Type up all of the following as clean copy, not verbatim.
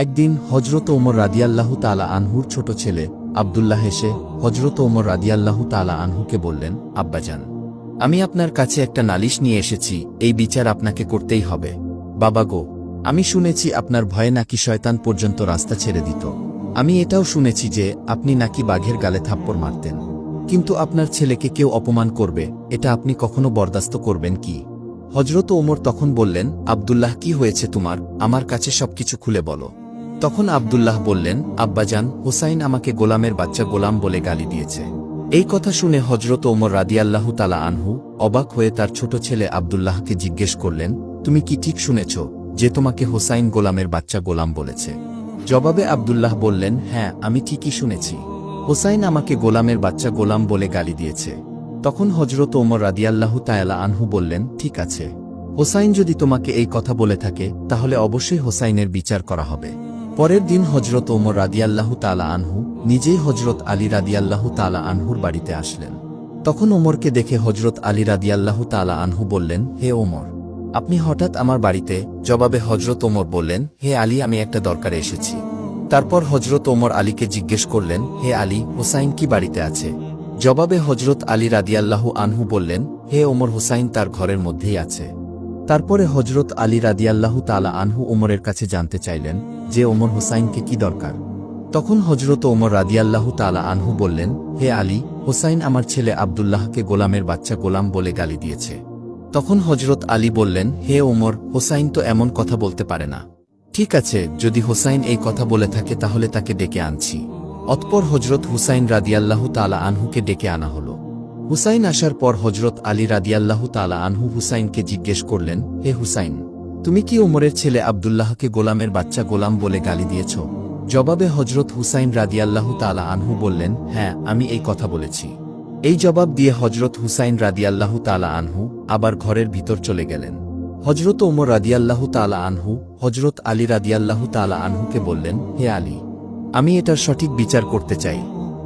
একদিন হজরত ওমর রাদিয়াল্লাহু তাআলা আনহুর ছোট ছেলে আব্দুল্লাহ এসে হজরত ওমর রাদিয়াল্লাহু তাআলা আনহুকে বললেন, আব্বাজান, আমি আপনার কাছে একটা নালিশ নিয়ে এসেছি, এই বিচার আপনাকে করতেই হবে। বাবা গো, আমি শুনেছি আপনার ভয়ে নাকি শয়তান পর্যন্ত রাস্তা ছেড়ে দিত। আমি এটাও শুনেছি যে আপনি নাকি বাঘের গালে থাপ্পড় মারতেন। কিন্তু আপনার ছেলেকে কেউ অপমান করবে, এটা আপনি কখনো বরদাস্ত করবেন কি? হজরত ওমর তখন বললেন, আব্দুল্লাহ, কি হয়েছে তোমার? আমার কাছে সবকিছু খুলে বলো। তখন আব্দুল্লাহ বললেন, আব্বাজান, হুসাইন আমাকে গোলামের বাচ্চা গোলাম বলে গালি দিয়েছে। এই কথা শুনে হজরত ওমর রাদিয়াল্লাহু তাআলা আনহু অবাক হয়ে তার ছোট ছেলে আব্দুল্লাহকে জিজ্ঞেস করলেন, তুমি কি ঠিক শুনেছ যে তোমাকে হুসাইন গোলামের বাচ্চা গোলাম বলেছে? জবাবে আব্দুল্লাহ বললেন, হ্যাঁ, আমি ঠিকই শুনেছি। হুসাইন আমাকে গোলামের বাচ্চা গোলাম বলে গালি দিয়েছে। তখন হজরত ওমর রাদিয়াল্লাহু তাআলা আনহু বললেন, ঠিক আছে, হুসাইন যদি তোমাকে এই কথা বলে থাকে তাহলে অবশ্যই হুসাইনের বিচার করা হবে। পরের দিন হজরত ওমর রাদিয়াল্লাহু তাআলা আনহু নিজেই হজরত আলী রাদিয়াল্লাহু তাআলা আনহুর বাড়িতে আসলেন। তখন ওমরকে দেখে হজরত আলী রাদিয়াল্লাহু তাআলা আনহু বললেন, হে ওমর, আপনি হঠাৎ আমার বাড়িতে? জবাবে হজরত ওমর বললেন, হে আলী, আমি একটা দরকারে এসেছি। তারপর হজরত ওমর আলীকে জিজ্ঞেস করলেন, হে আলী, হুসাইন কি বাড়িতে আছে? জবাবে হজরত আলী রাদিয়াল্লাহু আনহু বললেন, হে ওমর, হুসাইন তার ঘরের মধ্যেই আছে। তারপরে হজরত আলী রাদিয়াল্লাহু তাআলা আনহু ওমরের কাছে জানতে চাইলেন যে ওমর, হুসাইনকে কি দরকার? তখন হজরত ওমর রাদিয়াল্লাহু তাআলা আনহু বললেন, হে আলী, হুসাইন আমার ছেলে আব্দুল্লাহকে গোলামের বাচ্চা গোলাম বলে গালি দিয়েছে। তখন হজরত আলী বললেন, হে ওমর, হুসাইন তো এমন কথা বলতে পারে না। ঠিক আছে, যদি হুসাইন এই কথা বলে থাকে তাহলে তাকে ডেকে আনছি। অতঃপর হজরত হুসাইন রাদিয়াল্লাহু তাআলা আনহুকে ডেকে আনা হল। হুসাইন আসার পর হজরত আলী রাদিয়াল্লাহু তাআলা আনহু হুসাইনকে জিজ্ঞেস করলেন, হে হুসাইন, তুমি কি ওমরের ছেলে আব্দুল্লাহকে গোলামের বাচ্চা গোলাম বলে গালি দিয়েছ? জবাবে হজরত হুসাইন রাদিয়াল্লাহু তাআলা আনহু বললেন, হ্যাঁ, আমি এই কথা বলেছি। এই জবাব দিয়ে হজরত হুসাইন রাদিয়াল্লাহু তাআলা আনহু আবার ঘরের ভিতর চলে গেলেন। হজরত ওমর রাদিয়াল্লাহু তাআলা আনহু হজরত আলী রাদিয়াল্লাহু তাআলা আনহুকে বললেন, হে আলী, আমি এটার সঠিক বিচার করতে চাই।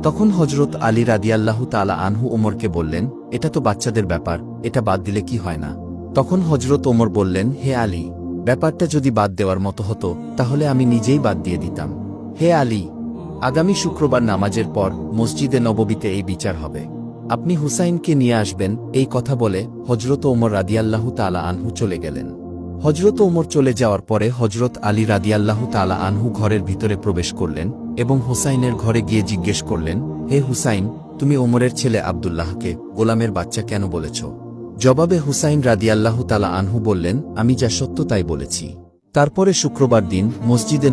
তখন হজরত আলী রাদিয়াল্লাহু তাআলা আনহু ওমরকে বললেন, এটা তো বাচ্চাদের ব্যাপার, এটা বাদ দিলে কি হয় না? তখন হজরত ওমর বললেন, হে আলী, ব্যাপারটা যদি বাদ দেওয়ার মতো হতো তাহলে আমি নিজেই বাদ দিয়ে দিতাম। হে আলী, আগামী শুক্রবার নামাজের পর মসজিদে নববীতে এই বিচার হবে। আপনি হুসাইনকে নিয়ে আসবেন। এই কথা বলে হজরত ওমর রাদিয়াল্লাহু তাআলা আনহু চলে গেলেন। হজরত ওমর চলে যাওয়ার পরে হজরত আলী রাদিয়াল্লাহু তাআলা আনহু ঘরের ভিতরে প্রবেশ করলেন এবং হুসাইনের ঘরে গিয়ে জিজ্ঞেস করলেন, হে হুসাইন, তুমি ওমরের ছেলে আব্দুল্লাহকে গোলামের বাচ্চা কেন বলেছ? জবাবে হুসাইন রাদিয়াল্লাহু তাআলা আনহু বললেন, আমি যা সত্য তাই বলেছি। তারপরে শুক্রবার দিন মসজিদে